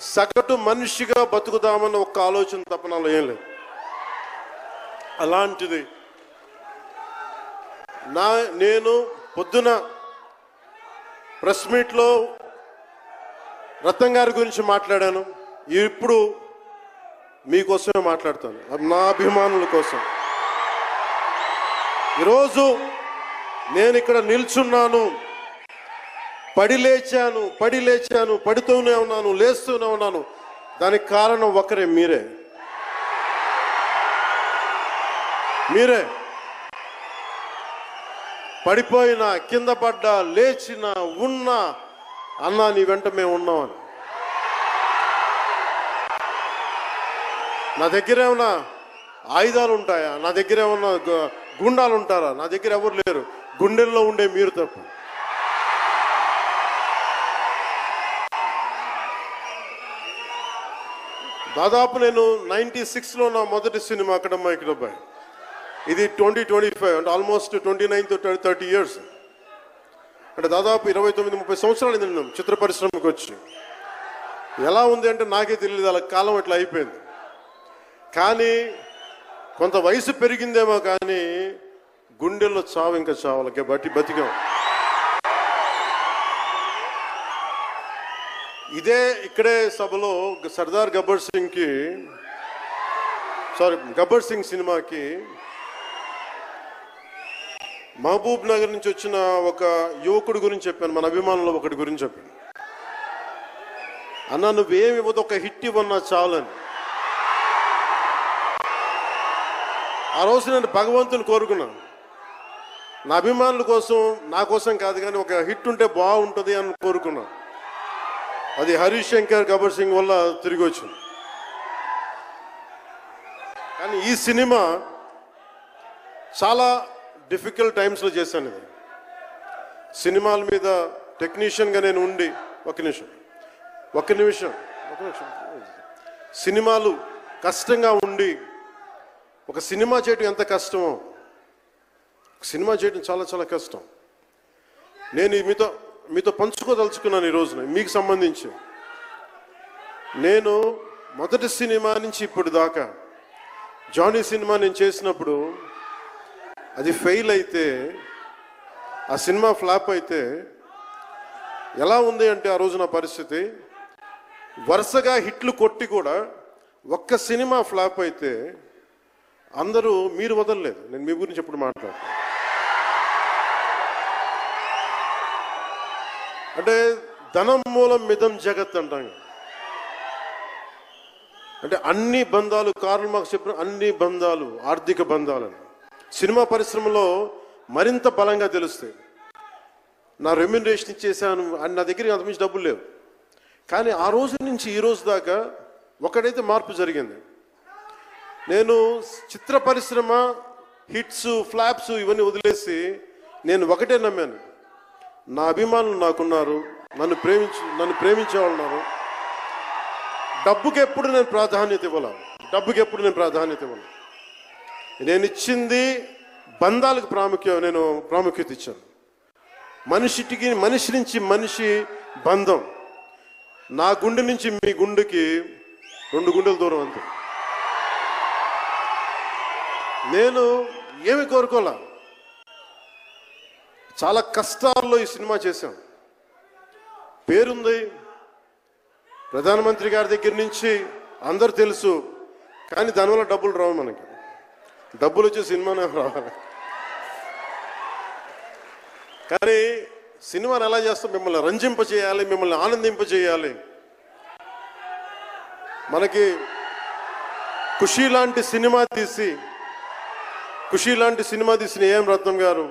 సగటు మనిషిగా బతుకుదామన్న ఒక్క ఆలోచన తప్ప నాలో ఏం లేదు. అలాంటిది నేను పొద్దున ప్రెస్ మీట్లో రత్నం గారి గురించి మాట్లాడాను. ఇప్పుడు మీకోసమే మాట్లాడతాను, నా అభిమానుల కోసం. ఈరోజు నేను ఇక్కడ నిల్చున్నాను, పడి లేచాను, పడుతూనే ఉన్నాను, లేస్తూనే ఉన్నాను. దానికి కారణం ఒకరే, మీరే. పడిపోయినా, కింద పడ్డా, లేచినా, ఉన్నా, అన్నా నీ వెంట మేము ఉన్నామని. నా దగ్గర ఏమన్నా ఆయుధాలు ఉంటాయా? నా దగ్గర ఏమన్నా గుండాలు ఉంటారా? నా దగ్గర ఎవరు లేరు, గుండెల్లో ఉండే మీరు తప్ప. దాదాపు నేను 96లో నా మొదటి సినిమా అకడమిక్ డబ్బాయి. ఇది 2025 అంటే ఆల్మోస్ట్ 29 to 30 years. అంటే దాదాపు 29-30 సంవత్సరాలు నేను చిత్ర పరిశ్రమకు వచ్చి. ఎలా ఉంది అంటే నాకే తెలియదు, అలా కాలం ఇట్లా అయిపోయింది. కానీ కొంత వయసు పెరిగిందేమో కానీ గుండెల్లో చావు ఇంకా చావాలి, బతికాం. ఇక్కడే సభలో సర్దార్ గబ్బర్ సింగ్ సినిమాకి మహబూబ్ నగర్ నుంచి వచ్చిన ఒక యువకుడి గురించి చెప్పాను, మన అభిమానులు ఒకటి గురించి చెప్పాను. అన్నా నువ్వేమి ఇవ్వదు, ఒక హిట్ ఇవ్వన్నా చాలని. ఆ రోజు నేను భగవంతుని కోరుకున్నాను, నా అభిమానుల కోసం, నా కోసం కాదు కానీ ఒక హిట్ ఉంటే బాగుంటుంది అని కోరుకున్నాను. అది హరీష్ శంకర్ గబ్బర్ సింగ్ వల్ల తిరిగి వచ్చింది. కానీ ఈ సినిమా చాలా డిఫికల్ట్ టైమ్స్లో చేశాను. ఇది సినిమాల మీద టెక్నీషియన్గా నేను ఉండి ఒక నిమిషం సినిమాలు కష్టంగా ఉండి, ఒక సినిమా చేయటం ఎంత కష్టమో, సినిమా చేయటం చాలా చాలా కష్టం. నేను మీతో పంచుకోదలుచుకున్నాను ఈ రోజున. మీకు సంబంధించి నేను మొదటి సినిమా నుంచి ఇప్పుడు దాకా జానీ సినిమా నేను చేసినప్పుడు అది ఫెయిల్ అయితే, ఆ సినిమా ఫ్లాప్ అయితే ఎలా ఉంది అంటే ఆ రోజు నా పరిస్థితి, వరుసగా హిట్లు కొట్టి కూడా ఒక్క సినిమా ఫ్లాప్ అయితే అందరూ మీరు వదలలేదు. నేను మీ గురించి ఎప్పుడు మాట్లాడతాను అంటే ధనం మూలం మిదం జగత్ అంటాం. అంటే అన్ని బంధాలు, కార్ల్ మార్క్స్ చెప్పిన అన్ని బంధాలు ఆర్థిక బంధాలని సినిమా పరిశ్రమలో మరింత బలంగా తెలుస్తాయి. నా రెమ్యునరేషన్ ఇచ్చేసాను అని నా దగ్గర అంతమించి డబ్బులు లేవు. కానీ ఆ రోజు నుంచి ఈ రోజు దాకా ఒకటైతే మార్పు జరిగింది. నేను చిత్ర పరిశ్రమ హిట్స్, ఫ్లాప్స్ ఇవన్నీ వదిలేసి నేను ఒకటే నమ్మాను, నా అభిమానులు నాకున్నారు, నన్ను ప్రేమించేవాళ్ళు ఉన్నారు. డబ్బుకి ఎప్పుడు నేను ప్రాధాన్యత ఇవ్వను. నేను ఇచ్చింది బంధాలకు ప్రాముఖ్యత ఇచ్చాను. మనిషి నుంచి మనిషి బంధం. నా గుండె నుంచి మీ గుండెకి 2 గుండెల దూరం అంతే. నేను ఏమి కోరుకోలే, చాలా కష్టాల్లో ఈ సినిమా చేశాం. పేరుంది, ప్రధానమంత్రి గారి దగ్గర నుంచి అందరు తెలుసు. కానీ దానివల్ల డబ్బులు రావు, మనకి డబ్బులు వచ్చే సినిమానే రావాలి. కానీ సినిమాని ఎలా చేస్తాం, మిమ్మల్ని రంజింపజేయాలి, మిమ్మల్ని ఆనందింపజేయాలి. మనకి ఖుషీ లాంటి సినిమా తీసిన ఏం రత్నం గారు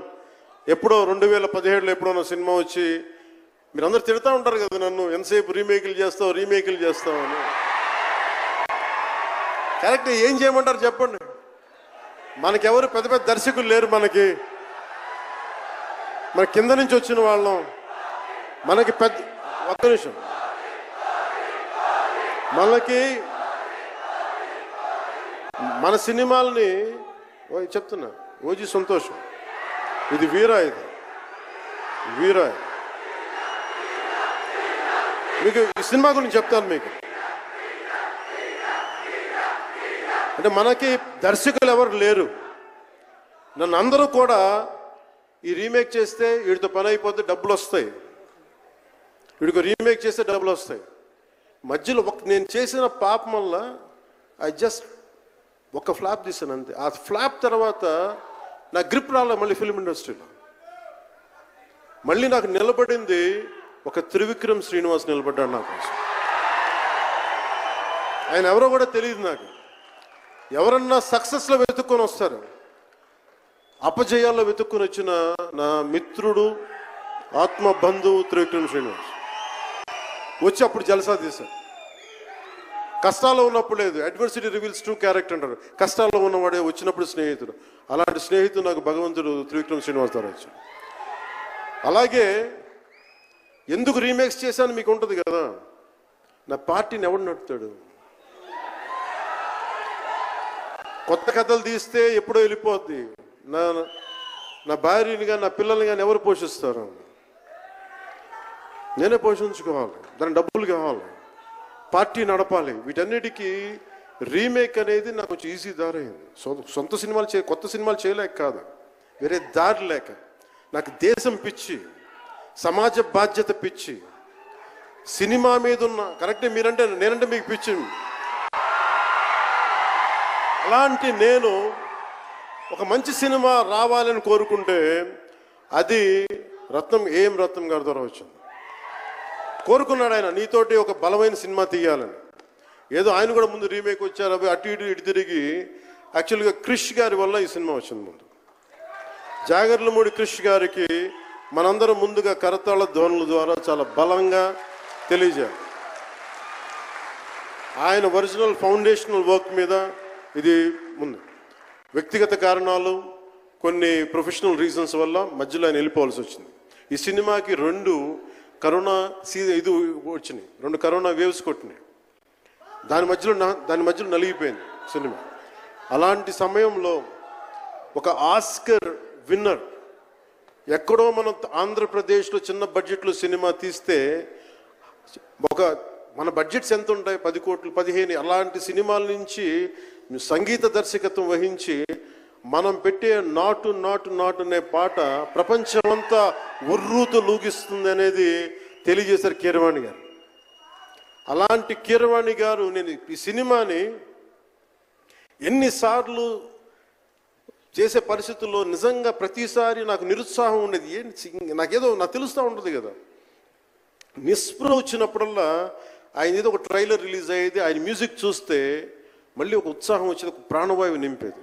ఎప్పుడో 2017లో ఎప్పుడో సినిమా వచ్చి మీరందరూ తిడతా ఉంటారు కదా నన్ను, ఎంతసేపు రీమేకులు చేస్తావు అని. కరెక్ట్, ఏం చేయమంటారు చెప్పండి. మనకెవరు పెద్ద పెద్ద దర్శకులు లేరు. మన కింద నుంచి వచ్చిన వాళ్ళం. మనకి ఒక్క నిమిషం, మన సినిమాలని చెప్తున్నా, ఓజీ సంతోషం, ఇది వీరా, మీకు ఈ సినిమా గురించి చెప్తాను. మీకు అంటే మనకి దర్శకులు ఎవరు లేరు. నన్ను అందరూ కూడా ఈ రీమేక్ చేస్తే వీడితో పని అయిపోతే డబ్బులు వస్తాయి, వీడికి రీమేక్ చేస్తే డబ్బులు వస్తాయి. మధ్యలో నేను చేసిన పాపం వల్ల ఒక ఫ్లాప్ తీసాను అంతే. ఆ ఫ్లాప్ తర్వాత నా గ్రిప్ రాలే మళ్ళీ ఫిల్మ్ ఇండస్ట్రీలో. మళ్ళీ నాకు నిలబడింది ఒక త్రివిక్రమ్ శ్రీనివాస్ నిలబడ్డాడు నా కోసం. ఆయన ఎవరో కూడా తెలియదు నాకు. ఎవరన్నా సక్సెస్లో వెతుక్కొని వస్తారు, అపజయాల్లో వెతుక్కొని వచ్చిన నా మిత్రుడు ఆత్మ బంధువు త్రివిక్రమ్ శ్రీనివాస్ వచ్చి అప్పుడు జలసా తీశారు. కష్టాల్లో ఉన్నప్పుడు లేదు, అడ్వర్సిటీ రివీల్స్ ట్రూ క్యారెక్టర్ అంటారు. కష్టాల్లో ఉన్నవాడే వచ్చినప్పుడు స్నేహితుడు. అలాంటి స్నేహితుడు నాకు భగవంతుడు త్రివిక్రమ్ శ్రీనివాస్ ద్వారా వచ్చాడు. అలాగే ఎందుకు రీమేక్స్ చేశాను మీకు ఉంటుంది కదా. నా పార్టీని ఎవడు నడుపుతాడు? కొత్త కథలు తీస్తే ఎప్పుడో వెళ్ళిపోద్ది. నా భార్యని కానీ నా పిల్లల్ని కానీ ఎవరు పోషిస్తారు? నేనే పోషించుకోవాలి, దాని డబ్బులు కావాలి, పార్టీ నడపాలి. వీటన్నిటికీ రీమేక్ అనేది నాకు కొంచెం ఈజీ దారి అయింది. సొంత సినిమాలు కొత్త సినిమాలు చేయలేక కాదు, వేరే దారి లేక. నాకు దేశం పిచ్చి, సమాజ బాధ్యత పిచ్చి, సినిమా మీద ఉన్న కరెక్టే నేనంటే మీకు పిచ్చి. అలాంటి నేను ఒక మంచి సినిమా రావాలని కోరుకుంటే అది రత్నం గారి ద్వారా వచ్చింది. కోరుకున్నాడు ఆయన, నీతోటి ఒక బలమైన సినిమా తీయాలని. ఏదో ఆయన కూడా ముందు రీమేక్ వచ్చారు, అవి అటు ఇటు తిరిగి యాక్చువల్గా క్రిష్ గారి వల్ల ఈ సినిమా వచ్చింది. ముందు జాగర్లమూడి క్రిష్ గారికి మనందరం ముందుగా కరతాళ ధ్వనుల ద్వారా చాలా బలంగా తెలియజేయాలి. ఆయన ఒరిజినల్ ఫౌండేషనల్ వర్క్ మీద ఇది ముందు. వ్యక్తిగత కారణాలు, కొన్ని ప్రొఫెషనల్ రీజన్స్ వల్ల మధ్యలో ఆయన వెళ్ళిపోవాల్సి వచ్చింది. ఈ సినిమాకి 2 కరోనా ఇది వచ్చినాయి, 2 కరోనా వేవ్స్ కొట్టినాయి. దాని మధ్యలో నలిగిపోయింది సినిమా. అలాంటి సమయంలో ఒక ఆస్కర్ విన్నర్ ఎక్కడో మనం ఆంధ్రప్రదేశ్లో చిన్న బడ్జెట్లో సినిమా తీస్తే మన బడ్జెట్స్ ఎంత ఉంటాయి? 10 కోట్లు 15. అలాంటి సినిమాల నుంచి సంగీత దర్శకత్వం వహించి మనం పెట్టే నాటు నాటు నాటు అనే పాట ప్రపంచమంతా ఉర్రూతో లూగిస్తుంది అనేది తెలియజేశారు కీరవాణి గారు. అలాంటి కీరవాణి గారు నేను ఈ సినిమాని ఎన్నిసార్లు చేసే పరిస్థితుల్లో నిజంగా ప్రతిసారి నాకు నిరుత్సాహం ఉండేది. నాకు తెలుస్తూ ఉంటుంది కదా, నిస్పృహ వచ్చినప్పుడల్లా ఆయన ఏదో ఒక ట్రైలర్ రిలీజ్ అయ్యేది, ఆయన మ్యూజిక్ చూస్తే మళ్ళీ ఒక ఉత్సాహం వచ్చేది, ఒక ప్రాణవాయువు నింపేది.